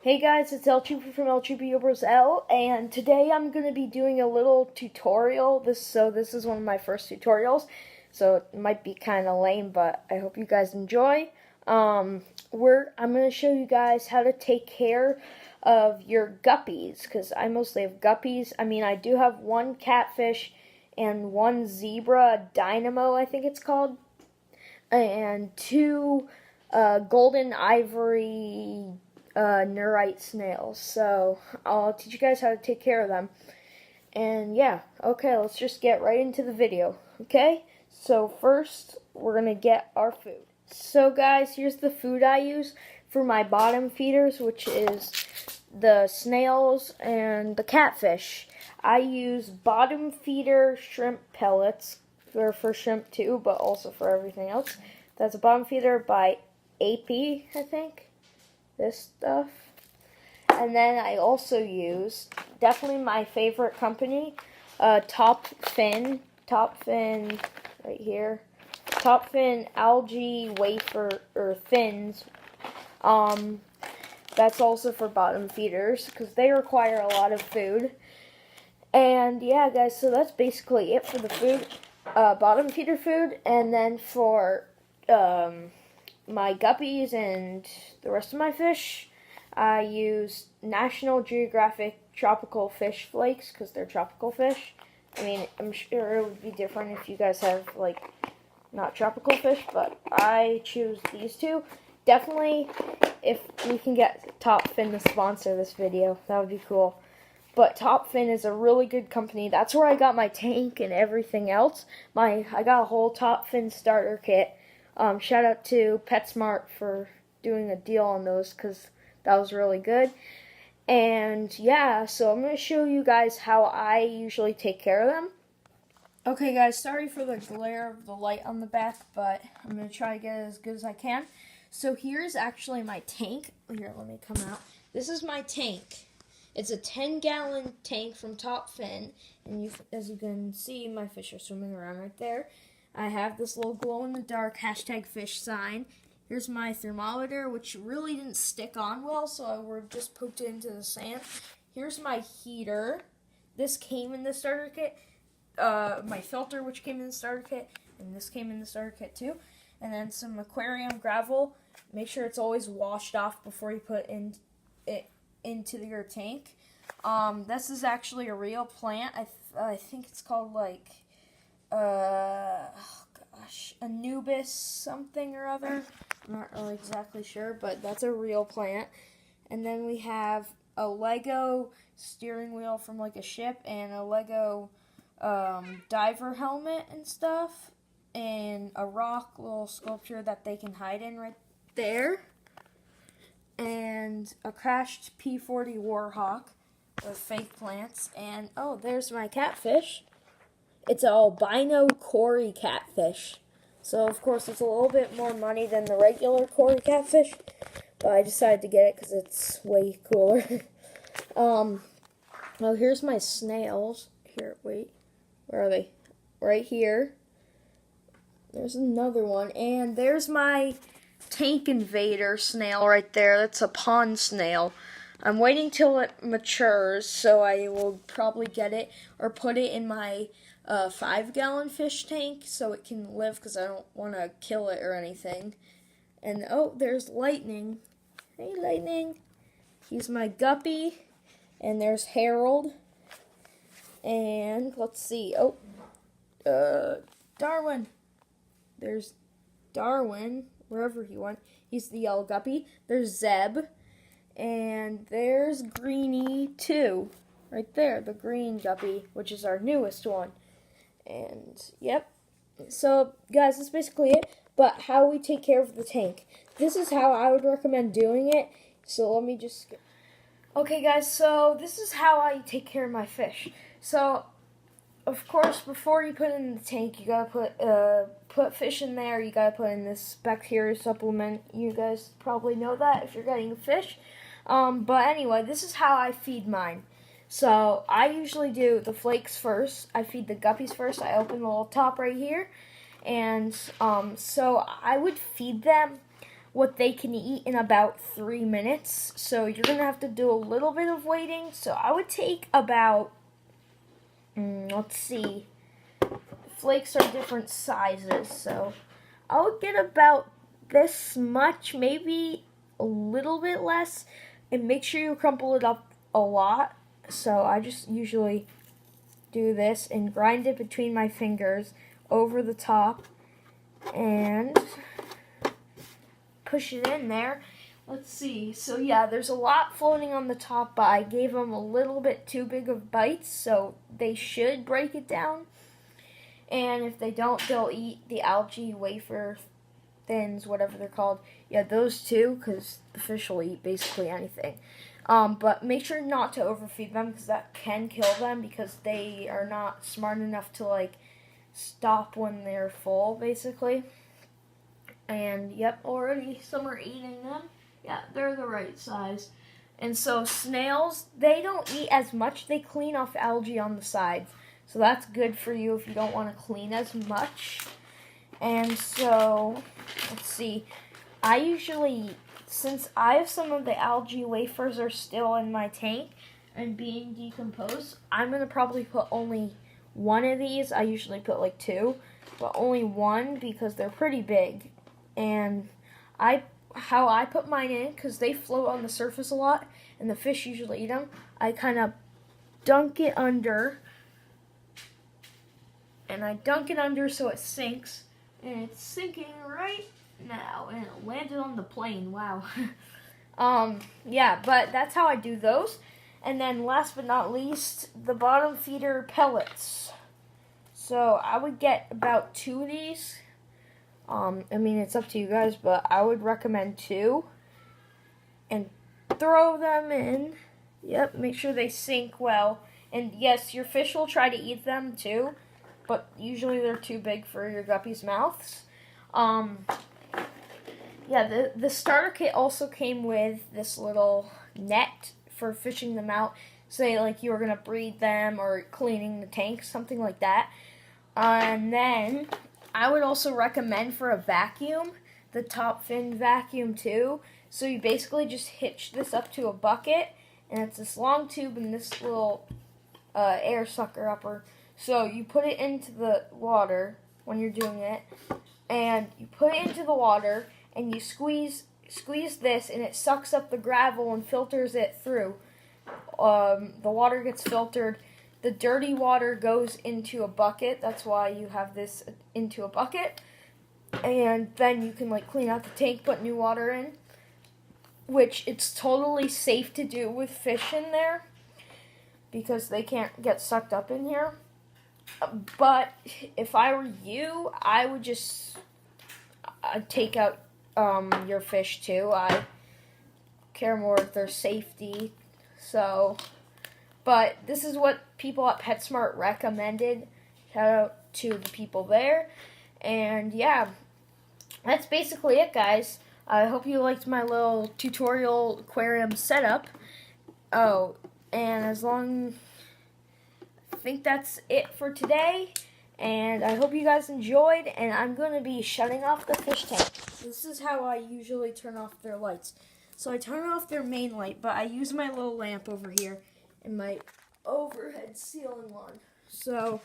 Hey guys, it's El Chupi from El Chupi Obers L, and today I'm going to be doing a little tutorial. This is one of my first tutorials, so it might be kind of lame, but I hope you guys enjoy. I'm going to show you guys how to take care of your guppies, because I mostly have guppies. I mean, I do have one catfish and one zebra dynamo, I think it's called, and two golden ivory neurite snails. So I'll teach you guys how to take care of them. And yeah, okay, let's just get right into the video. Okay, so first we're gonna get our food. So guys, here's the food I use for my bottom feeders, which is the snails and the catfish. I use bottom feeder shrimp pellets. They're for shrimp too, but also for everything else. That's a bottom feeder by AP, I think. This stuff. And then I also use, definitely my favorite company, Top Fin right here. Top Fin algae wafer or thins. That's also for bottom feeders because they require a lot of food. And yeah, guys, so that's basically it for the food, bottom feeder food. And then for my guppies and the rest of my fish, I use National Geographic Tropical Fish Flakes because they're tropical fish. I mean, I'm sure it would be different if you guys have, like, not tropical fish, but I choose these two. Definitely, if we can get Top Fin to sponsor this video, that would be cool. But Top Fin is a really good company. That's where I got my tank and everything else. I got a whole Top Fin starter kit. Shout out to PetSmart for doing a deal on those because that was really good. And yeah, so I'm going to show you guys how I usually take care of them. Okay guys, sorry for the glare of the light on the back, but I'm going to try to get it as good as I can. So here's actually my tank. Here, let me come out. This is my tank. It's a 10-gallon tank from Top Fin, and as you can see, my fish are swimming around right there. I have this little glow-in-the-dark #fish sign. Here's my thermometer, which really didn't stick on well, so I just poked it into the sand. Here's my heater. This came in the starter kit. My filter, which came in the starter kit, and this came in the starter kit too. And then some aquarium gravel. Make sure it's always washed off before you put it into your tank. This is actually a real plant. I think it's called like Anubis something or other. I'm not really exactly sure, but that's a real plant. And then we have a Lego steering wheel from like a ship and a Lego diver helmet and stuff, and a rock little sculpture that they can hide in right there, and a crashed P-40 Warhawk with fake plants, and oh, there's my catfish. It's an albino Cory catfish. So, of course, it's a little bit more money than the regular Cory catfish, but I decided to get it because it's way cooler. Well, here's my snails. Here, wait. Where are they? Right here. There's another one. And there's my tank invader snail right there. That's a pond snail. I'm waiting till it matures, so I will probably get it or put it in my 5-gallon fish tank so it can live because I don't want to kill it or anything. And oh, there's Lightning. Hey, Lightning. He's my guppy. And there's Harold. And let's see. Oh, Darwin. There's Darwin, wherever he went. He's the yellow guppy. There's Zeb. And there's Greenie, too. Right there, the green guppy, which is our newest one. And, yep. So, guys, that's basically it. But how we take care of the tank. This is how I would recommend doing it. So, let me just... Okay, guys, so this is how I take care of my fish. So, of course, before you put it in the tank, you gotta put fish in there. You gotta put in this bacteria supplement. You guys probably know that if you're getting fish. But anyway, this is how I feed mine. So I usually do the flakes first. I feed the guppies first. I open the little top right here, and so I would feed them what they can eat in about 3 minutes. So you're going to have to do a little bit of waiting. So I would take about, let's see, flakes are different sizes. So I would get about this much, maybe a little bit less. And make sure you crumple it up a lot. So I just usually do this and grind it between my fingers over the top and push it in there. Let's see. So yeah, there's a lot floating on the top, but I gave them a little bit too big of bites, so they should break it down. And if they don't, they'll eat the algae wafer thins, whatever they're called. Yeah, those two, because the fish will eat basically anything. But make sure not to overfeed them, because that can kill them, because they are not smart enough to, like, stop when they're full, basically. And, yep, already some are eating them. Yeah, they're the right size. And so snails, they don't eat as much. They clean off algae on the sides. So that's good for you if you don't want to clean as much. And so, let's see. I usually, since I have some of the algae wafers are still in my tank and being decomposed, I'm going to probably put only one of these. I usually put like 2, but only one because they're pretty big. And how I put mine in, because they float on the surface a lot and the fish usually eat them, I kind of dunk it under. And I dunk it under so it sinks. And it's sinking right now. And it landed on the plane. Wow. Yeah, but that's how I do those. And then last but not least, the bottom feeder pellets. So I would get about 2 of these. I mean, it's up to you guys, but I would recommend 2. And throw them in. Yep, make sure they sink well. And yes, your fish will try to eat them too, but usually they're too big for your guppies' mouths. Yeah, the starter kit also came with this little net for fishing them out. Say, like, you were going to breed them or cleaning the tank, something like that. And then I would also recommend for a vacuum, the top fin vacuum too. So you basically just hitch this up to a bucket, and it's this long tube and this little air sucker upper. So you put it into the water when you're doing it, and you put it into the water, and you squeeze this, and it sucks up the gravel and filters it through. The water gets filtered. The dirty water goes into a bucket. That's why you have this into a bucket. And then you can, like, clean out the tank, put new water in, which it's totally safe to do with fish in there because they can't get sucked up in here. But if I were you, I would just take out your fish too. I care more of their safety. So, but this is what people at PetSmart recommended. Shout out to the people there. And yeah, that's basically it, guys. I hope you liked my little tutorial aquarium setup. Oh, and I think that's it for today. And I hope you guys enjoyed. And I'm going to be shutting off the fish tank. This is how I usually turn off their lights. So I turn off their main light, but I use my little lamp over here and my overhead ceiling one. So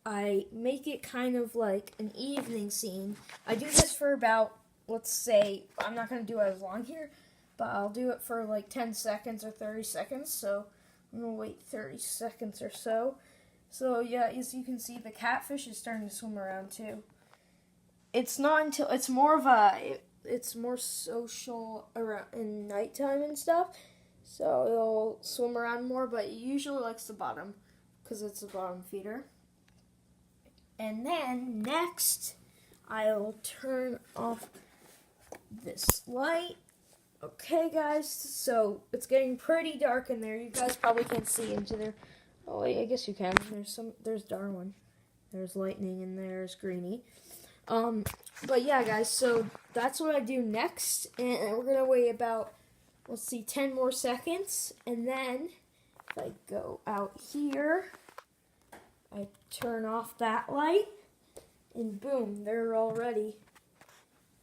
I make it kind of like an evening scene. I do this for about, let's say, I'm not going to do it as long here, but I'll do it for like 10 seconds or 30 seconds. So I'm going to wait 30 seconds or so. So yeah, as you can see, the catfish is starting to swim around too. It's not until, it's more social around in nighttime and stuff. So it'll swim around more, but it usually likes the bottom because it's a bottom feeder. And then next, I'll turn off this light. Okay, guys, so it's getting pretty dark in there. You guys probably can't see into there. Oh, wait, I guess you can. There's Darwin. There's lightning, and there's Greenie. But yeah, guys, so that's what I do next. And we're going to wait about, let's see, 10 more seconds. And then if I go out here, I turn off that light, and boom, they're all ready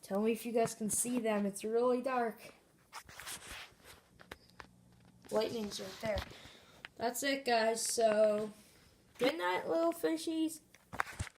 Tell me if you guys can see them. It's really dark. Lightning's right there. That's it, guys. So, good night, little fishies.